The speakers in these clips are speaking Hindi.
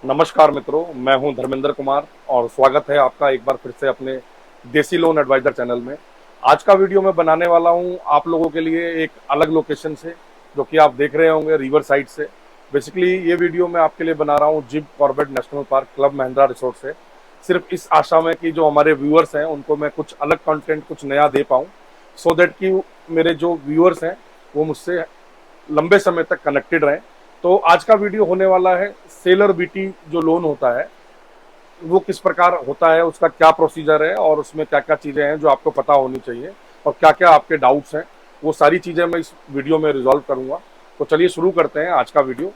नमस्कार मित्रों, मैं हूं धर्मेंद्र कुमार और स्वागत है आपका एक बार फिर से अपने देसी लोन एडवाइजर चैनल में। आज का वीडियो मैं बनाने वाला हूं आप लोगों के लिए एक अलग लोकेशन से, जो कि आप देख रहे होंगे रिवर साइड से। बेसिकली ये वीडियो मैं आपके लिए बना रहा हूं Jim Corbett national park club Mahindra resort से, सिर्फ इस आशा में कि जो हमारे व्यूअर्स हैं उनको मैं कुछ अलग कंटेंट, कुछ नया दे पाऊँ, सो दैट कि मेरे जो व्यूअर्स हैं वो मुझसे लंबे समय तक कनेक्टेड रहें। तो आज का वीडियो होने वाला है सेलर बीटी जो लोन होता है वो किस प्रकार होता है, उसका क्या प्रोसीजर है और उसमें क्या क्या चीज़ें हैं जो आपको पता होनी चाहिए और क्या क्या आपके डाउट्स हैं, वो सारी चीज़ें मैं इस वीडियो में रिजॉल्व करूंगा। तो चलिए शुरू करते हैं आज का वीडियो।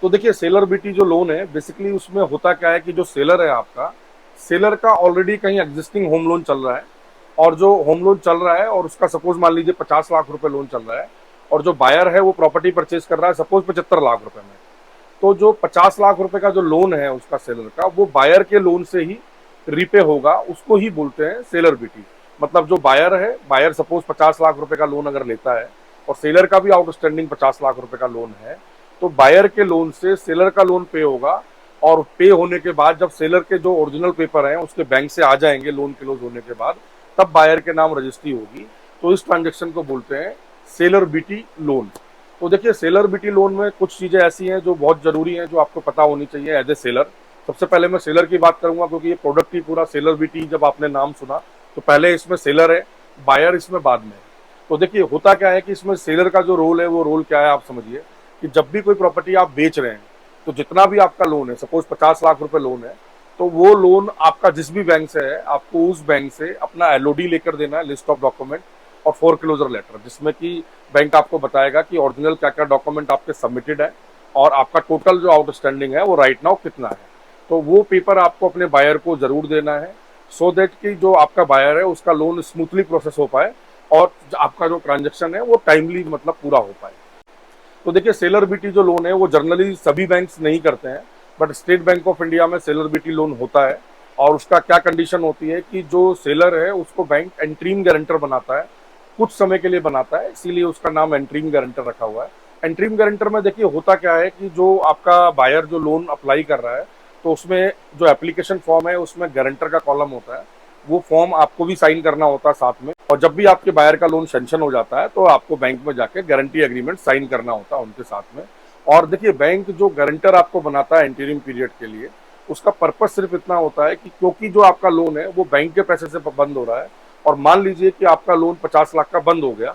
तो देखिए, सेलर बीटी जो लोन है बेसिकली उसमें होता क्या है कि जो सेलर है आपका, सेलर का ऑलरेडी कहीं एग्जिस्टिंग होम लोन चल रहा है, और जो होम लोन चल रहा है और उसका सपोज मान लीजिए 50 लाख रुपए लोन चल रहा है, और जो बायर है वो प्रॉपर्टी परचेज कर रहा है सपोज 75 लाख रुपए में। तो जो 50 लाख रुपए का जो लोन है उसका सेलर का, वो बायर के लोन से ही रीपे होगा, उसको ही बोलते हैं सेलर बीटी। मतलब जो बायर है, बायर सपोज 50 लाख रुपए का लोन अगर लेता है और सेलर का भी आउटस्टैंडिंग 50 लाख रुपए का लोन है, तो बायर के लोन से सेलर का लोन पे होगा। और पे होने के बाद जब सेलर के जो ओरिजिनल पेपर हैं उसके बैंक से आ जाएंगे लोन क्लोज होने के बाद, तब बायर के नाम रजिस्ट्री होगी। तो इस ट्रांजेक्शन को बोलते हैं सेलर बीटी लोन। तो देखिए, सेलर बीटी लोन में कुछ चीज़ें ऐसी हैं जो बहुत ज़रूरी हैं, जो आपको पता होनी चाहिए एज ए सेलर। सबसे पहले मैं सेलर की बात करूंगा, क्योंकि ये प्रोडक्ट ही पूरा सेलर बीटी, जब आपने नाम सुना तो पहले इसमें सेलर है, बायर इसमें बाद में है। तो देखिए, होता क्या है कि इसमें सेलर का जो रोल है वो रोल क्या है आप समझिए, कि जब भी कोई प्रॉपर्टी आप बेच रहे हैं तो जितना भी आपका लोन है, सपोज 50 लाख रुपए लोन है, तो वो लोन आपका जिस भी बैंक से है, आपको उस बैंक से अपना एलओडी लेकर देना है, लिस्ट ऑफ डॉक्यूमेंट, और फोरक्लोजर लेटर, जिसमें कि बैंक आपको बताएगा कि ओरिजिनल क्या क्या डॉक्यूमेंट आपके सबमिटेड है और आपका टोटल जो आउटस्टैंडिंग है वो राइट नाउ कितना है। तो वो पेपर आपको अपने बायर को जरूर देना है, सो दैट कि जो आपका बायर है उसका लोन स्मूथली प्रोसेस हो पाए और आपका जो ट्रांजेक्शन है वो टाइमली मतलब पूरा हो पाए। तो देखिए, सेलर बीटी जो लोन है वो जनरली सभी बैंक्स नहीं करते हैं, but state bank of India में सेलर बीटी लोन होता है। और उसका क्या कंडीशन होती है कि जो सेलर है उसको बैंक एंट्रीम गारंटर बनाता है, कुछ समय के लिए बनाता है, इसीलिए उसका नाम एंट्रीम गारंटर रखा हुआ है। एंट्रीम गारंटर में देखिए होता क्या है कि जो आपका बायर जो लोन अप्लाई कर रहा है, तो उसमें जो एप्लीकेशन फॉर्म है उसमें गारंटर का कॉलम होता है, वो फॉर्म आपको भी साइन करना होता है साथ में। और जब भी आपके बायर का लोन सेंक्शन हो जाता है तो आपको बैंक में जाके गारंटी एग्रीमेंट साइन करना होता है उनके साथ में। और देखिए, बैंक जो गारंटर आपको बनाता है इंटीरियम पीरियड के लिए, उसका पर्पस सिर्फ इतना होता है कि क्योंकि जो आपका लोन है वो बैंक के पैसे से बंद हो रहा है, और मान लीजिए कि आपका लोन 50 लाख का बंद हो गया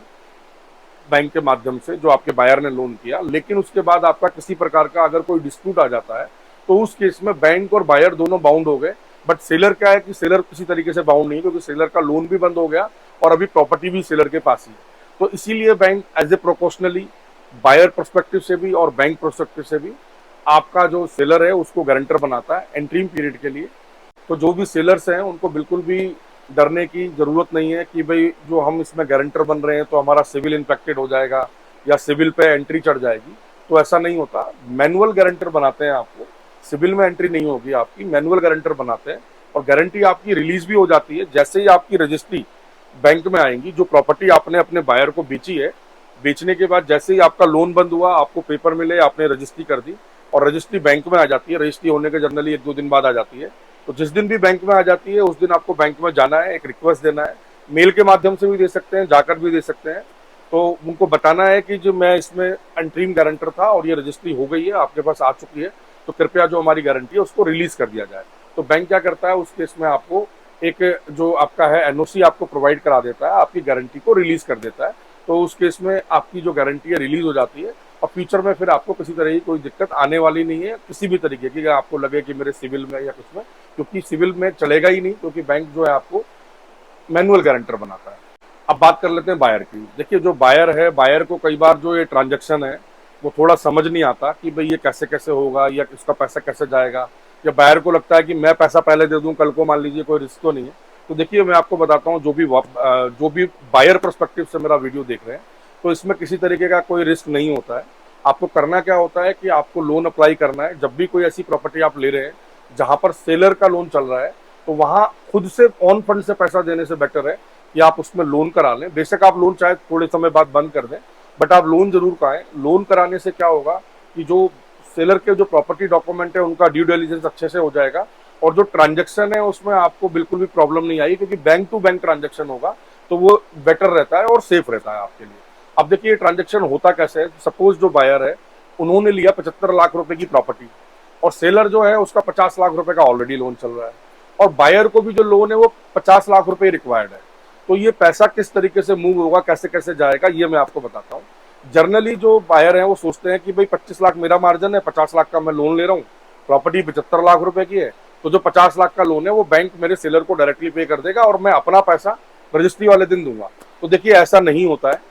बैंक के माध्यम से, जो आपके बायर ने लोन किया, लेकिन उसके बाद आपका किसी प्रकार का अगर कोई डिस्प्यूट आ जाता है, तो उस केस में बैंक और बायर दोनों बाउंड हो गए। बट सेलर क्या है कि सेलर किसी तरीके से बाउंड नहीं, क्योंकि सेलर का लोन भी बंद हो गया और अभी प्रॉपर्टी भी सेलर के पास ही है। तो इसीलिए bank as a proportionally buyer prospective से भी और बैंक प्रोस्पेक्टिव से भी आपका जो सेलर है उसको गारंटर बनाता है एंट्रीम पीरियड के लिए। तो जो भी सेलर्स हैं उनको बिल्कुल भी डरने की जरूरत नहीं है कि भाई जो हम इसमें गारंटर बन रहे हैं तो हमारा सिविल इन्फेक्टेड हो जाएगा या सिविल पे एंट्री चढ़ जाएगी। तो ऐसा नहीं होता, मैनुअल गारंटर बनाते हैं आपको, सिविल में एंट्री नहीं होगी आपकी, मैनुअल गारंटर बनाते हैं। और गारंटी आपकी रिलीज भी हो जाती है जैसे ही आपकी रजिस्ट्री बैंक में आएंगी। जो प्रॉपर्टी आपने अपने बायर को बेची है, बेचने के बाद जैसे ही आपका लोन बंद हुआ, आपको पेपर मिले, आपने रजिस्ट्री कर दी, और रजिस्ट्री बैंक में आ जाती है, रजिस्ट्री होने के जनरली 1-2 दिन बाद आ जाती है। तो जिस दिन भी बैंक में आ जाती है उस दिन आपको बैंक में जाना है, एक रिक्वेस्ट देना है, मेल के माध्यम से भी दे सकते हैं, जाकर भी दे सकते हैं। तो उनको बताना है कि जो मैं इसमें एंट्रीम गारंटर था और ये रजिस्ट्री हो गई है, आपके पास आ चुकी है, तो कृपया जो हमारी गारंटी है उसको रिलीज कर दिया जाए। तो बैंक क्या करता है उस केस में, आपको एक जो आपका है एनओसी आपको प्रोवाइड करा देता है, आपकी गारंटी को रिलीज कर देता है। तो उस केस में आपकी जो गारंटी है रिलीज हो जाती है, और फ्यूचर में फिर आपको किसी तरह की कोई दिक्कत आने वाली नहीं है, किसी भी तरीके की, आपको लगे कि मेरे सिविल में या कुछ में, क्योंकि सिविल में चलेगा ही नहीं, क्योंकि बैंक जो है आपको मैनुअल गारंटर बनाता है। अब बात कर लेते हैं बायर की। देखिए, जो बायर है, बायर को कई बार जो ये ट्रांजेक्शन है वो थोड़ा समझ नहीं आता कि भाई ये कैसे कैसे होगा या इसका पैसा कैसे जाएगा, या बायर को लगता है कि मैं पैसा पहले दे दूं, कल को मान लीजिए कोई रिस्क तो नहीं है। तो देखिए, मैं आपको बताता हूँ, जो भी बायर पर्सपेक्टिव से मेरा वीडियो देख रहे हैं, तो इसमें किसी तरीके का कोई रिस्क नहीं होता है। आपको करना क्या होता है कि आपको लोन अप्लाई करना है। जब भी कोई ऐसी प्रॉपर्टी आप ले रहे हैं जहां पर सेलर का लोन चल रहा है, तो वहां खुद से ऑन फंड से पैसा देने से बेटर है कि आप उसमें लोन करा लें। बेशक आप लोन चाहे थोड़े समय बाद बंद कर दें, बट आप लोन जरूर कराएं। लोन कराने से क्या होगा कि जो सेलर के जो प्रॉपर्टी डॉक्यूमेंट है उनका ड्यू डिलिजेंस अच्छे से हो जाएगा, और जो ट्रांजेक्शन है उसमें आपको बिल्कुल भी प्रॉब्लम नहीं आई, क्योंकि बैंक टू बैंक ट्रांजेक्शन होगा तो वो बेटर रहता है और सेफ रहता है आपके लिए। अब देखिए ट्रांजेक्शन होता कैसे है। सपोज जो बायर है उन्होंने लिया 75 लाख रुपए की प्रॉपर्टी, और सेलर जो है उसका 50 लाख रुपए का ऑलरेडी लोन चल रहा है, और बायर को भी जो लोन है वो 50 लाख रुपए रिक्वायर्ड है। तो ये पैसा किस तरीके से मूव होगा, कैसे कैसे जाएगा, ये मैं आपको बताता हूँ। जनरली जो बायर है वो सोचते हैं कि भाई 25 लाख मेरा मार्जिन है, 50 लाख का मैं लोन ले रहा हूँ, प्रॉपर्टी 75 लाख रुपए की है, तो जो 50 लाख का लोन है वो बैंक मेरे सेलर को डायरेक्टली पे कर देगा और मैं अपना पैसा रजिस्ट्री वाले दिन दूंगा। तो देखिए ऐसा नहीं होता है,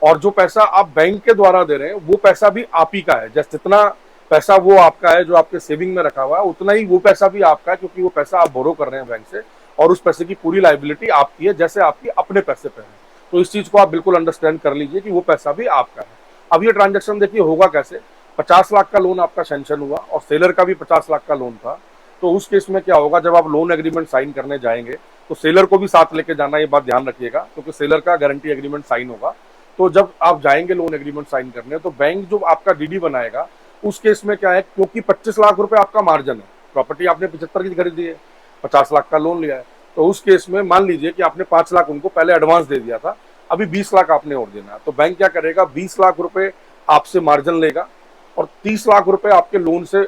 और जो पैसा आप बैंक के द्वारा दे रहे हैं वो पैसा भी आप ही का है। जैसे जितना पैसा वो आपका है जो आपके सेविंग में रखा हुआ है, उतना ही वो पैसा भी आपका है, क्योंकि वो पैसा आप बोरो कर रहे हैं बैंक से, और उस पैसे की पूरी लाइबिलिटी आपकी है, जैसे आपकी अपने पैसे पे है। तो इस चीज को आप बिल्कुल अंडरस्टैंड कर लीजिए कि वो पैसा भी आपका है। अब ये ट्रांजेक्शन देखिए होगा कैसे। 50 लाख का लोन आपका सैंक्शन हुआ और सेलर का भी 50 लाख का लोन था, तो उस केस में क्या होगा, जब आप लोन एग्रीमेंट साइन करने जाएंगे तो सेलर को भी साथ लेके जाना, ये बात ध्यान रखिएगा, क्योंकि सेलर का गारंटी एग्रीमेंट साइन होगा। तो जब आप जाएंगे लोन एग्रीमेंट साइन करने, तो बैंक जो आपका डीडी बनाएगा उस केस में क्या है, क्योंकि 25 लाख रुपए आपका मार्जिन है, प्रॉपर्टी आपने 75 की खरीदी है, 50 लाख का लोन लिया है, तो उस केस में मान लीजिए कि आपने 5 लाख उनको पहले एडवांस दे दिया था, अभी 20 लाख आपने और देना है। तो बैंक क्या करेगा, 20 लाख रुपए आपसे मार्जिन लेगा और 30 लाख रुपए आपके लोन से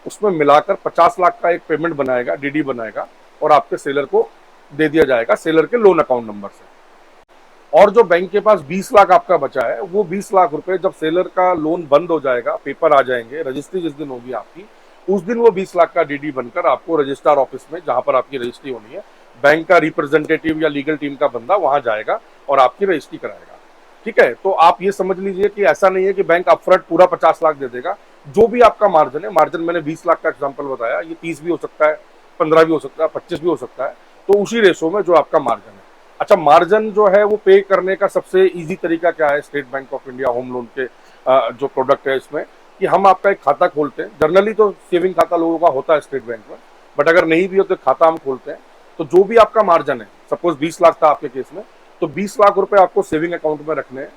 उसमें मिलाकर 50 लाख का एक पेमेंट बनाएगा, डीडी बनाएगा, और आपके सेलर को दे दिया जाएगा सेलर के लोन अकाउंट नंबर से। और जो बैंक के पास 20 लाख आपका बचा है, वो 20 लाख रुपए जब सेलर का लोन बंद हो जाएगा, पेपर आ जाएंगे, रजिस्ट्री जिस दिन होगी आपकी, उस दिन वो 20 लाख का डीडी बनकर आपको रजिस्ट्रार ऑफिस में, जहां पर आपकी रजिस्ट्री होनी है, बैंक का रिप्रेजेंटेटिव या लीगल टीम का बंदा वहां जाएगा और आपकी रजिस्ट्री कराएगा। ठीक है, तो आप ये समझ लीजिए कि ऐसा नहीं है कि बैंक अपफ्रंट पूरा 50 लाख दे देगा। जो भी आपका मार्जिन है, मार्जिन मैंने 20 लाख का एग्जाम्पल बताया, ये 30 भी हो सकता है, 15 भी हो सकता है, 25 भी हो सकता है, तो उसी रेशो में जो आपका मार्जिन है। अच्छा, मार्जिन जो है वो पे करने का सबसे इजी तरीका क्या है, state bank of India home loan के जो प्रोडक्ट है इसमें, कि हम आपका एक खाता खोलते हैं। जनरली तो सेविंग खाता लोगों का होता है स्टेट बैंक में, बट अगर नहीं भी हो तो खाता हम खोलते हैं। तो जो भी आपका मार्जिन है, सपोज 20 लाख था आपके केस में, तो 20 लाख रुपए आपको सेविंग अकाउंट में रखने हैं।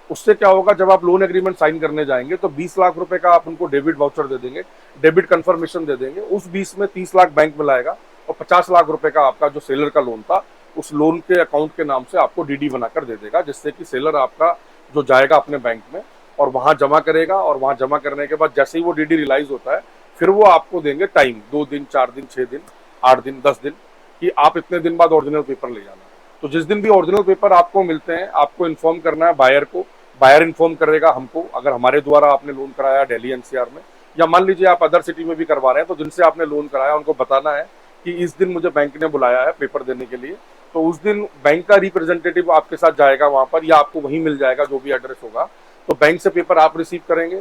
उससे क्या होगा, जब आप लोन एग्रीमेंट साइन करने जाएंगे तो 20 लाख रुपए का आप उनको डेबिट वाउचर दे देंगे, डेबिट कंफर्मेशन दे देंगे, उस 20 में 30 लाख बैंक में लाएगा, और 50 लाख रुपए का आपका जो सेलर का लोन था उस लोन के अकाउंट के नाम से आपको डीडी बनाकर दे देगा, जिससे कि सेलर आपका जो जाएगा अपने बैंक में और वहां जमा करेगा, और वहां जमा करने के बाद जैसे ही वो डीडी रिलाइज होता है, फिर वो आपको देंगे टाइम, 2 दिन, 4 दिन, 6 दिन, 8 दिन, 10 दिन, कि आप इतने दिन बाद ओरिजिनल पेपर ले जाना। तो जिस दिन भी ओरिजिनल पेपर आपको मिलते हैं, आपको इन्फॉर्म करना है बायर को, बायर इन्फॉर्म करेगा हमको, अगर हमारे द्वारा आपने लोन कराया दिल्ली एनसीआर में, या मान लीजिए आप अदर सिटी में भी करवा रहे हैं, तो जिनसे आपने लोन कराया उनको बताना है कि इस दिन मुझे बैंक ने बुलाया है पेपर देने के लिए। तो उस दिन बैंक का रिप्रेजेंटेटिव आपके साथ जाएगा वहां पर, या आपको वहीं मिल जाएगा जो भी एड्रेस होगा। तो बैंक से पेपर आप रिसीव करेंगे,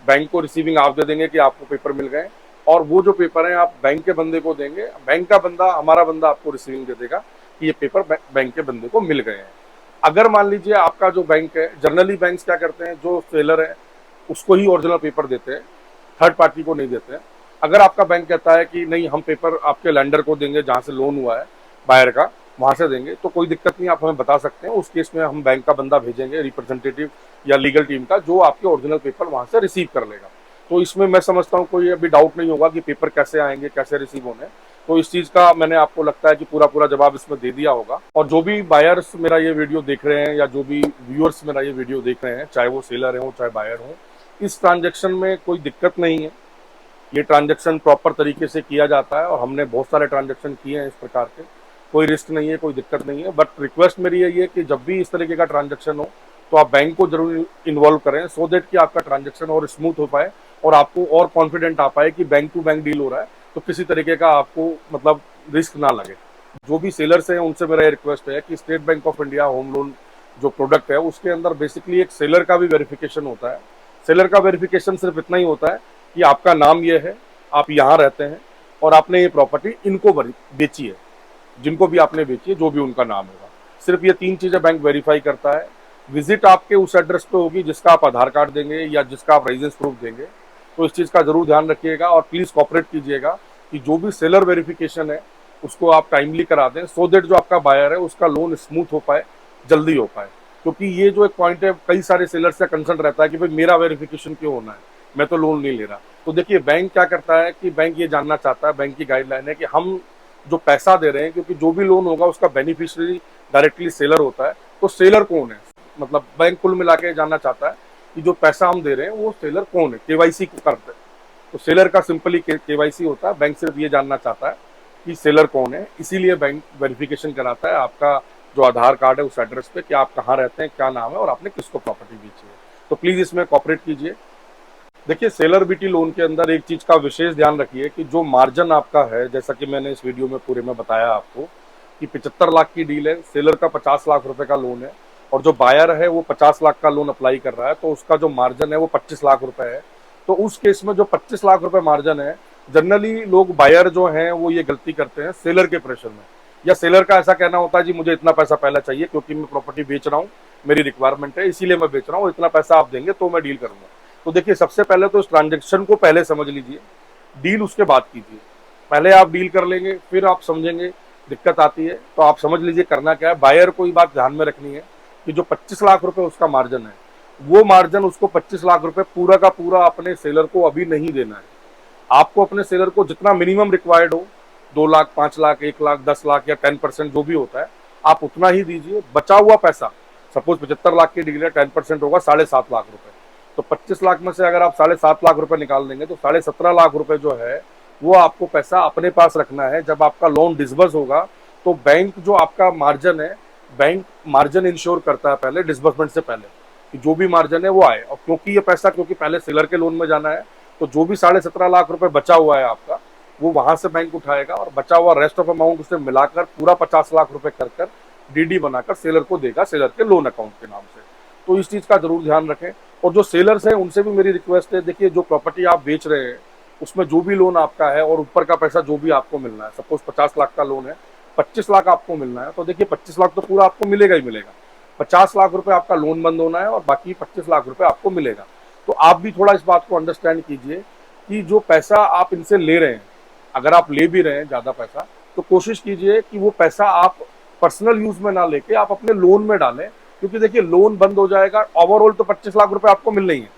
बैंक को रिसीविंग आप दे देंगे कि आपको पेपर मिल गए, और वो जो पेपर है आप बैंक के बंदे को देंगे, बैंक का बंदा, हमारा बंदा आपको रिसीविंग दे देगा कि ये पेपर बैंक के बंदे को मिल गए हैं। अगर मान लीजिए आपका जो बैंक है, जनरली बैंक क्या करते हैं, जो सेलर है उसको ही ओरिजिनल पेपर देते हैं, थर्ड पार्टी को नहीं देते हैं। अगर आपका बैंक कहता है कि नहीं हम पेपर आपके लैंडर को देंगे जहां से लोन हुआ है बायर का, वहां से देंगे, तो कोई दिक्कत नहीं, आप हमें बता सकते हैं। उस केस में हम बैंक का बंदा भेजेंगे, रिप्रेजेंटेटिव या लीगल टीम का, जो आपके ओरिजिनल पेपर वहां से रिसीव कर लेगा। तो इसमें मैं समझता हूँ कोई अभी डाउट नहीं होगा कि पेपर कैसे आएंगे, कैसे रिसीव होने। तो इस चीज का मैंने आपको लगता है कि पूरा पूरा जवाब इसमें दे दिया होगा। और जो भी बायर्स मेरा ये वीडियो देख रहे हैं, या जो भी व्यूअर्स मेरा ये वीडियो देख रहे हैं, चाहे वो सेलर हो चाहे बायर हो, इस ट्रांजेक्शन में कोई दिक्कत नहीं है। ये ट्रांजेक्शन प्रॉपर तरीके से किया जाता है, और हमने बहुत सारे ट्रांजेक्शन किए हैं इस प्रकार के, कोई रिस्क नहीं है, कोई दिक्कत नहीं है। बट रिक्वेस्ट मेरी यही है कि जब भी इस तरीके का ट्रांजेक्शन हो तो आप बैंक को जरूर इन्वॉल्व करें, सो दैट कि आपका ट्रांजेक्शन और स्मूथ हो पाए, और आपको और कॉन्फिडेंट आ पाए कि बैंक टू बैंक डील हो रहा है, तो किसी तरीके का आपको मतलब रिस्क ना लगे। जो भी सेलर्स हैं उनसे मेरा रिक्वेस्ट है कि state bank of India home loan जो प्रोडक्ट है उसके अंदर बेसिकली एक सेलर का भी वेरिफिकेशन होता है। सेलर का वेरिफिकेशन सिर्फ इतना ही होता है कि आपका नाम ये है, आप यहाँ रहते हैं, और आपने ये प्रॉपर्टी इनको बेची है, जिनको भी आपने बेची है, जो भी उनका नाम होगा। सिर्फ ये 3 चीजें बैंक वेरीफाई करता है। विजिट आपके उस एड्रेस पे होगी जिसका आप आधार कार्ड देंगे या जिसका आप रेजिडेंस प्रूफ देंगे। तो इस चीज का जरूर ध्यान रखिएगा, और प्लीज कॉपरेट कीजिएगा कि जो भी सेलर वेरिफिकेशन है उसको आप टाइमली करा दें, सो दैट जो आपका बायर है उसका लोन स्मूथ हो पाए, जल्दी हो पाए। क्योंकि ये जो एक पॉइंट है, कई सारे सेलर्स का कंसर्न रहता है कि भाई मेरा वेरिफिकेशन क्यों होना है, मैं तो लोन नहीं ले रहा। तो देखिए बैंक क्या करता है कि बैंक ये जानना चाहता है, बैंक की गाइडलाइन है कि हम जो पैसा दे रहे हैं, क्योंकि जो भी लोन होगा उसका बेनिफिशियरी डायरेक्टली सेलर होता है, तो सेलर कौन है, मतलब बैंक कुल मिला के जानना चाहता है कि जो पैसा हम दे रहे हैं वो सेलर कौन है, केवाईसी को करते हैं। तो सेलर का सिंपली केवाईसी होता है, बैंक सिर्फ ये जानना चाहता है कि सेलर कौन है, इसीलिए बैंक वेरिफिकेशन कराता है आपका जो आधार कार्ड है उस एड्रेस पे कि आप कहाँ रहते हैं, क्या नाम है और आपने किसको प्रॉपर्टी बेची है। तो प्लीज इसमें कॉपरेट कीजिए। देखिए सेलर बीटी लोन के अंदर एक चीज का विशेष ध्यान रखिए कि जो मार्जिन आपका है, जैसा कि मैंने इस वीडियो में पूरे में बताया आपको कि 75 लाख की डील है, सेलर का 50 लाख रुपए का लोन है और जो बायर है वो 50 लाख का लोन अप्लाई कर रहा है, तो उसका जो मार्जिन है वो 25 लाख रुपए है। तो उस केस में जो 25 लाख रुपए मार्जिन है, जनरली लोग बायर जो हैं वो ये गलती करते हैं सेलर के प्रेशर में, या सेलर का ऐसा कहना होता है जी मुझे इतना पैसा पहले चाहिए क्योंकि मैं प्रॉपर्टी बेच रहा हूँ, मेरी रिक्वायरमेंट है इसीलिए मैं बेच रहा हूँ, इतना पैसा आप देंगे तो मैं डील करूंगा। तो देखिए सबसे पहले तो इस ट्रांजेक्शन को पहले समझ लीजिए, डील उसके बाद कीजिए। पहले आप डील कर लेंगे फिर आप समझेंगे दिक्कत आती है, तो आप समझ लीजिए करना क्या है। बायर को ही बात ध्यान में रखनी है कि जो 25 लाख रुपए उसका मार्जिन है, वो मार्जिन उसको 25 लाख रुपए पूरा का पूरा अपने सेलर को अभी नहीं देना है। आपको अपने सेलर को जितना मिनिमम रिक्वायर्ड हो, 2 लाख, 5 लाख, 1 लाख, 10 लाख या 10% जो भी होता है, आप उतना ही दीजिए। बचा हुआ पैसा, सपोज 75 लाख की डील है, 10% होगा 7.5 लाख रुपए। तो 25 लाख में से अगर आप 7.5 लाख रुपए निकाल देंगे तो 17.5 लाख रुपए जो है वो आपको पैसा अपने पास रखना है। जब आपका लोन डिसबर्स होगा तो बैंक जो आपका मार्जिन है, बैंक मार्जिन इंश्योर करता है पहले डिसबर्समेंट से पहले कि जो भी मार्जिन है वो आए। और क्योंकि ये पैसा क्योंकि पहले सेलर के लोन में जाना है, तो जो भी 17.5 लाख रुपए बचा हुआ है आपका, वो वहां से बैंक उठाएगा और बचा हुआ रेस्ट ऑफ अमाउंट उसे मिलाकर पूरा 50 लाख रुपए कर कर डीडी बनाकर सेलर को देगा, सेलर के लोन अकाउंट के नाम से। तो इस चीज का जरूर ध्यान रखें। और जो सेलर्स हैं उनसे भी मेरी रिक्वेस्ट है, देखिए जो प्रॉपर्टी आप बेच रहे हैं उसमें जो भी लोन आपका है और ऊपर का पैसा जो भी आपको मिलना है, सपोज 50 लाख का लोन है, 25 लाख आपको मिलना है, तो देखिए 25 लाख तो पूरा आपको मिलेगा ही मिलेगा। 50 लाख रुपए आपका लोन बंद होना है और बाकी 25 लाख रुपए आपको मिलेगा। तो आप भी थोड़ा इस बात को अंडरस्टैंड कीजिए कि जो पैसा आप इनसे ले रहे हैं, अगर आप ले भी रहे हैं ज्यादा पैसा, तो कोशिश कीजिए कि वो पैसा आप पर्सनल यूज में ना लेके आप अपने लोन में डालें। क्योंकि देखिए लोन बंद हो जाएगा, ओवरऑल तो 25 लाख रुपए आपको मिल रही है,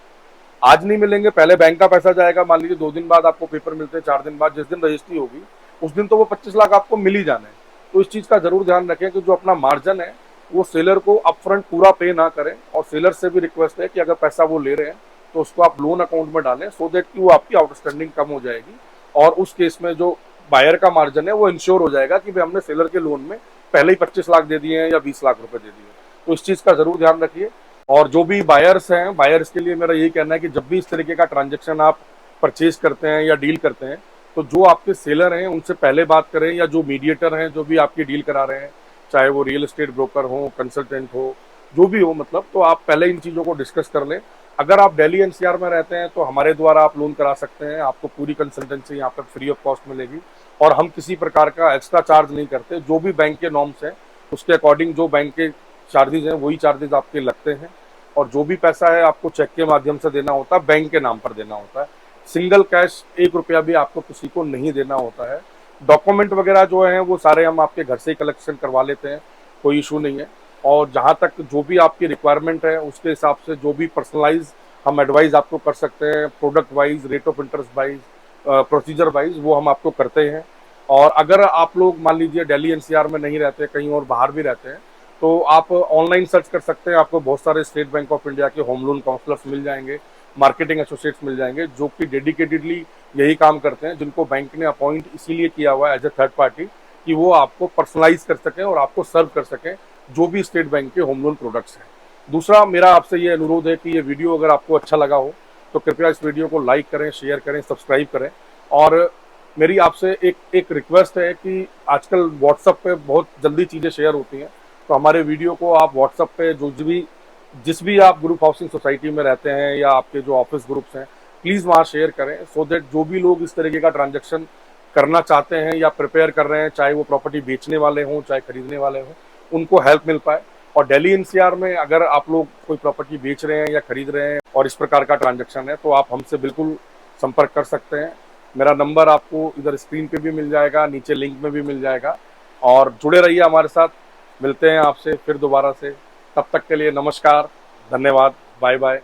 आज नहीं मिलेंगे, पहले बैंक का पैसा जाएगा, मान लीजिए 2 दिन बाद आपको पेपर मिलते हैं, 4 दिन बाद, जिस दिन रजिस्ट्री होगी उस दिन तो वो 25 लाख आपको मिल ही जाना है। तो इस चीज का जरूर ध्यान रखें कि जो अपना मार्जिन है वो सेलर को अपफ्रंट पूरा पे ना करें। और सेलर से भी रिक्वेस्ट है कि अगर पैसा वो ले रहे हैं तो उसको आप लोन अकाउंट में डालें, सो देट कि वो आपकी आउटस्टैंडिंग कम हो जाएगी और उस केस में जो बायर का मार्जिन है वो इंश्योर हो जाएगा कि भाई हमने सेलर के लोन में पहले ही 25 लाख दे दिए हैं या 20 लाख रुपए दे दिए। तो इस चीज का जरूर ध्यान रखिए। और जो भी बायर्स हैं, बायर्स के लिए मेरा यही कहना है कि जब भी इस तरीके का ट्रांजेक्शन आप परचेज करते हैं या डील करते हैं, तो जो आपके सेलर हैं उनसे पहले बात करें, या जो मीडिएटर हैं जो भी आपकी डील करा रहे हैं, चाहे वो रियल एस्टेट ब्रोकर हो, कंसल्टेंट हो, जो भी हो, मतलब तो आप पहले इन चीज़ों को डिस्कस कर लें। अगर आप दिल्ली एनसीआर में रहते हैं तो हमारे द्वारा आप लोन करा सकते हैं, आपको पूरी कंसल्टेंसी यहाँ पर फ्री ऑफ कॉस्ट मिलेगी और हम किसी प्रकार का एक्स्ट्रा चार्ज नहीं करते। जो भी बैंक के नॉर्म्स हैं उसके अकॉर्डिंग जो बैंक के चार्जेज हैं वही चार्जेज आपके लगते हैं। और जो भी पैसा है आपको चेक के माध्यम से देना होता है, बैंक के नाम पर देना होता है। सिंगल कैश 1 रुपया भी आपको किसी को नहीं देना होता है। डॉक्यूमेंट वगैरह जो है वो सारे हम आपके घर से ही कलेक्शन करवा लेते हैं, कोई इशू नहीं है। और जहाँ तक जो भी आपकी रिक्वायरमेंट है उसके हिसाब से जो भी पर्सनलाइज हम एडवाइस आपको कर सकते हैं, product wise, rate of interest wise, procedure wise, वो हम आपको करते हैं। और अगर आप लोग मान लीजिए दिल्ली एनसीआर में नहीं रहते, कहीं और बाहर भी रहते हैं, तो आप ऑनलाइन सर्च कर सकते हैं, आपको बहुत सारे स्टेट बैंक ऑफ इंडिया के होम लोन काउंसलर्स मिल जाएंगे, मार्केटिंग एसोसिएट्स मिल जाएंगे, जो कि डेडिकेटेडली यही काम करते हैं, जिनको बैंक ने अपॉइंट इसीलिए किया हुआ है एज ए थर्ड पार्टी कि वो आपको पर्सनलाइज कर सकें और आपको सर्व कर सकें जो भी स्टेट बैंक के होम लोन प्रोडक्ट्स हैं। दूसरा मेरा आपसे ये अनुरोध है कि ये वीडियो अगर आपको अच्छा लगा हो तो कृपया इस वीडियो को लाइक करें, शेयर करें, सब्सक्राइब करें। और मेरी आपसे एक रिक्वेस्ट है कि आजकल व्हाट्सएप पे बहुत जल्दी चीज़ें शेयर होती हैं, तो हमारे वीडियो को आप व्हाट्सएप पे जिस भी आप ग्रुप हाउसिंग सोसाइटी में रहते हैं या आपके जो ऑफिस ग्रुप्स हैं, प्लीज़ वहाँ शेयर करें, सो दैट जो भी लोग इस तरीके का ट्रांजैक्शन करना चाहते हैं या प्रिपेयर कर रहे हैं, चाहे वो प्रॉपर्टी बेचने वाले हों चाहे खरीदने वाले हों, उनको हेल्प मिल पाए। और दिल्ली एनसीआर में अगर आप लोग कोई प्रॉपर्टी बेच रहे हैं या खरीद रहे हैं और इस प्रकार का ट्रांजैक्शन है, तो आप हमसे बिल्कुल संपर्क कर सकते हैं। मेरा नंबर आपको इधर स्क्रीन पे भी मिल जाएगा, नीचे लिंक में भी मिल जाएगा। और जुड़े रहिए हमारे साथ, मिलते हैं आपसे फिर दोबारा से। तब तक के लिए नमस्कार, धन्यवाद, बाय बाय।